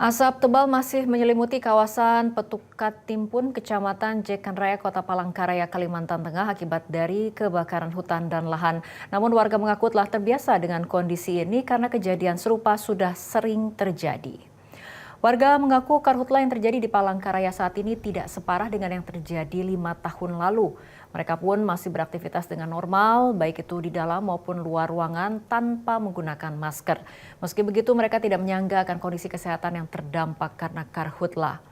Asap tebal masih menyelimuti kawasan Petukat Timpun, Kecamatan Jekan Raya, Kota Palangkaraya, Kalimantan Tengah akibat dari kebakaran hutan dan lahan. Namun warga mengaku telah terbiasa dengan kondisi ini karena kejadian serupa sudah sering terjadi. Warga mengaku karhutla yang terjadi di Palangkaraya saat ini tidak separah dengan yang terjadi 5 tahun lalu. Mereka pun masih beraktivitas dengan normal, baik itu di dalam maupun luar ruangan tanpa menggunakan masker. Meski begitu, mereka tidak menyangka akan kondisi kesehatan yang terdampak karena karhutla.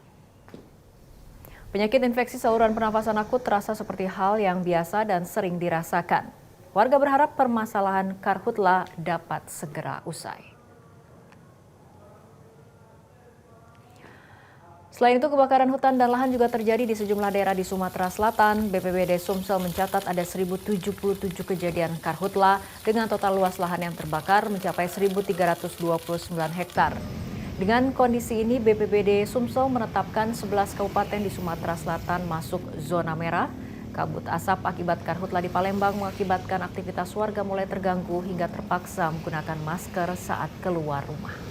Penyakit infeksi saluran pernafasan akut terasa seperti hal yang biasa dan sering dirasakan. Warga berharap permasalahan karhutla dapat segera usai. Selain itu, kebakaran hutan dan lahan juga terjadi di sejumlah daerah di Sumatera Selatan. BPBD Sumsel mencatat ada 1.077 kejadian karhutla dengan total luas lahan yang terbakar mencapai 1.329 hektar. Dengan kondisi ini, BPBD Sumsel menetapkan 11 kabupaten di Sumatera Selatan masuk zona merah. Kabut asap akibat karhutla di Palembang mengakibatkan aktivitas warga mulai terganggu hingga terpaksa menggunakan masker saat keluar rumah.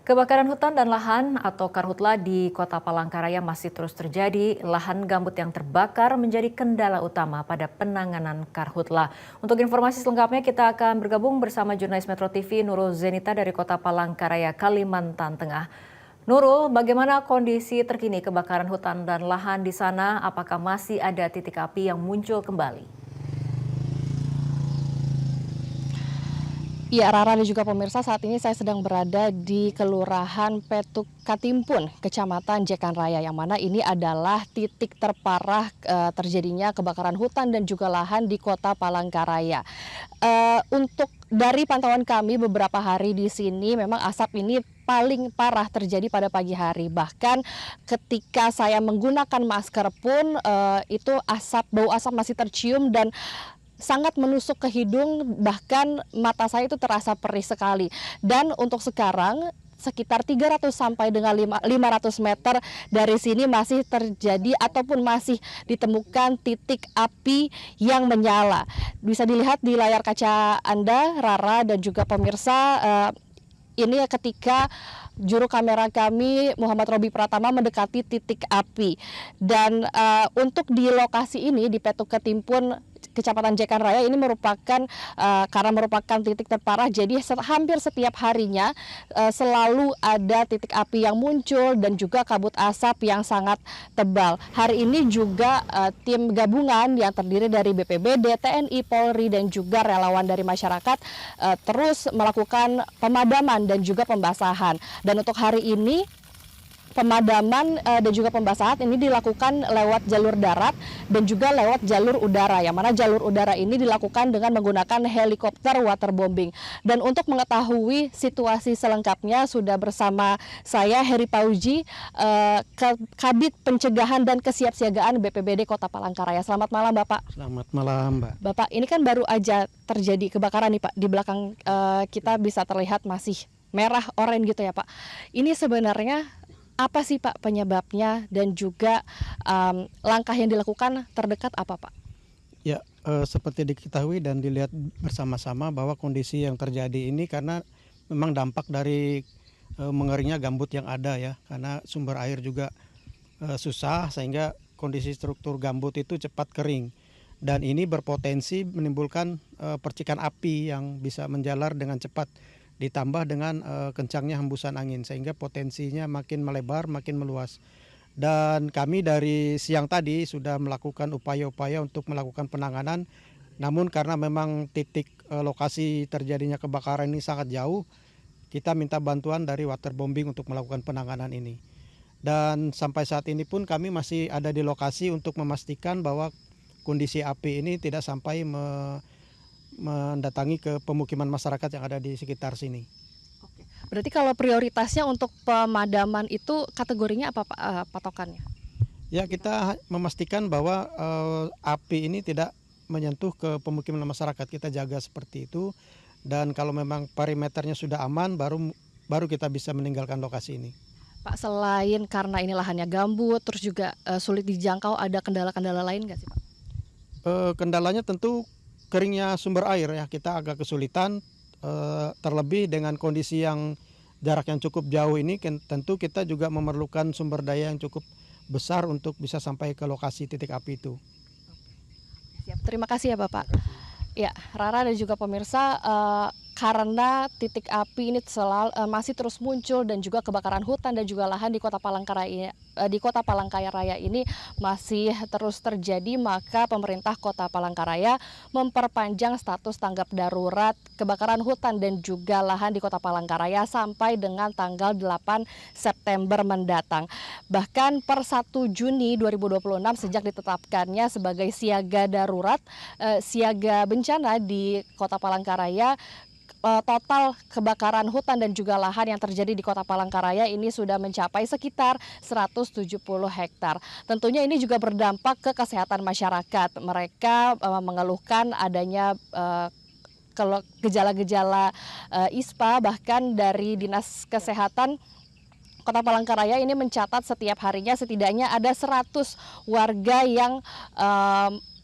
Kebakaran hutan dan lahan atau karhutla di Kota Palangkaraya masih terus terjadi. Lahan gambut yang terbakar menjadi kendala utama pada penanganan karhutla. Untuk informasi selengkapnya kita akan bergabung bersama jurnalis Metro TV Nurul Zenita dari Kota Palangkaraya, Kalimantan Tengah. Nurul, bagaimana kondisi terkini kebakaran hutan dan lahan di sana? Apakah masih ada titik api yang muncul kembali? Ya, Rara dan juga pemirsa, saat ini saya sedang berada di Kelurahan Petukat Timpun, Kecamatan Jekan Raya, yang mana ini adalah titik terparah terjadinya kebakaran hutan dan juga lahan di Kota Palangkaraya. Untuk dari pantauan kami beberapa hari di sini, memang asap ini paling parah terjadi pada pagi hari. Bahkan ketika saya menggunakan masker pun itu bau asap masih tercium dan sangat menusuk ke hidung, bahkan mata saya itu terasa perih sekali. Dan untuk sekarang sekitar 300 sampai dengan 500 meter dari sini masih terjadi ataupun masih ditemukan titik api yang menyala. Bisa dilihat di layar kaca Anda, Rara dan juga pemirsa, ini ketika juru kamera kami Muhammad Robi Pratama mendekati titik api. Dan untuk di lokasi ini di Petukat Timpun Kecamatan Jekan Raya ini merupakan karena merupakan titik terparah, jadi hampir setiap harinya selalu ada titik api yang muncul dan juga kabut asap yang sangat tebal. Hari ini juga tim gabungan yang terdiri dari BPBD, TNI, Polri dan juga relawan dari masyarakat terus melakukan pemadaman dan juga pembasahan. Dan untuk hari ini pemadaman dan juga pembasahan ini dilakukan lewat jalur darat dan juga lewat jalur udara, yang mana jalur udara ini dilakukan dengan menggunakan helikopter waterbombing. Dan untuk mengetahui situasi selengkapnya sudah bersama saya Heri Pauji, Kabid Pencegahan dan Kesiapsiagaan BPBD Kota Palangkaraya. Selamat malam Bapak. Selamat malam Mbak. Bapak, ini kan baru aja terjadi kebakaran nih Pak. Di belakang kita bisa terlihat masih merah oranye gitu ya Pak. Ini sebenarnya apa sih Pak penyebabnya dan juga langkah yang dilakukan terdekat apa Pak? Ya, seperti diketahui dan dilihat bersama-sama bahwa kondisi yang terjadi ini karena memang dampak dari mengeringnya gambut yang ada ya, karena sumber air juga susah sehingga kondisi struktur gambut itu cepat kering. Dan ini berpotensi menimbulkan percikan api yang bisa menjalar dengan cepat, ditambah dengan kencangnya hembusan angin sehingga potensinya makin melebar, makin meluas. Dan kami dari siang tadi sudah melakukan upaya-upaya untuk melakukan penanganan. Namun karena memang titik lokasi terjadinya kebakaran ini sangat jauh, kita minta bantuan dari waterbombing untuk melakukan penanganan ini. Dan sampai saat ini pun kami masih ada di lokasi untuk memastikan bahwa kondisi api ini tidak sampai mendatangi ke pemukiman masyarakat yang ada di sekitar sini. Oke. Berarti kalau prioritasnya untuk pemadaman itu kategorinya apa Pak, patokannya? Ya, kita memastikan bahwa api ini tidak menyentuh ke pemukiman masyarakat. Kita jaga seperti itu. Dan kalau memang perimeternya sudah aman, baru kita bisa meninggalkan lokasi ini. Pak, selain karena ini lahannya gambut, terus juga sulit dijangkau, ada kendala-kendala lain nggak sih Pak? Kendalanya tentu keringnya sumber air ya kita agak kesulitan, terlebih dengan kondisi yang jarak yang cukup jauh ini tentu kita juga memerlukan sumber daya yang cukup besar untuk bisa sampai ke lokasi titik api itu. Siap, terima kasih ya Bapak. Ya, Rara dan juga pemirsa, karena titik api ini masih terus muncul dan juga kebakaran hutan dan juga lahan di Kota Palangkaraya ini masih terus terjadi, maka pemerintah Kota Palangkaraya memperpanjang status tanggap darurat kebakaran hutan dan juga lahan di Kota Palangkaraya sampai dengan tanggal 8 September mendatang. Bahkan per 1 Juni 2026 sejak ditetapkannya sebagai siaga darurat, siaga bencana di Kota Palangkaraya, total kebakaran hutan dan juga lahan yang terjadi di Kota Palangkaraya ini sudah mencapai sekitar 170 hektar. Tentunya ini juga berdampak ke kesehatan masyarakat. Mereka mengeluhkan adanya gejala-gejala ISPA, bahkan dari Dinas Kesehatan Kota Palangkaraya ini mencatat setiap harinya setidaknya ada 100 warga yang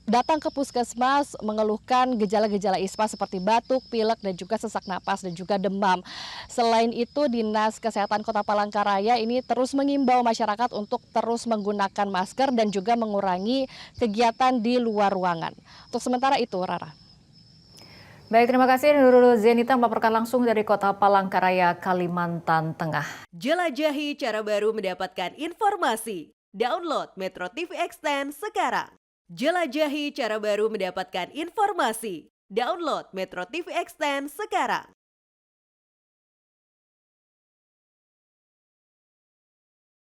datang ke puskesmas mengeluhkan gejala-gejala ISPA seperti batuk, pilek, dan juga sesak napas dan juga demam. Selain itu, Dinas Kesehatan Kota Palangkaraya ini terus mengimbau masyarakat untuk terus menggunakan masker dan juga mengurangi kegiatan di luar ruangan. Untuk sementara itu, Rara. Baik, terima kasih Nurul Zenita melaporkan langsung dari Kota Palangkaraya, Kalimantan Tengah. Jelajahi cara baru mendapatkan informasi. Download Metro TV Extend sekarang. Jelajahi cara baru mendapatkan informasi. Download Metro TV Extend sekarang.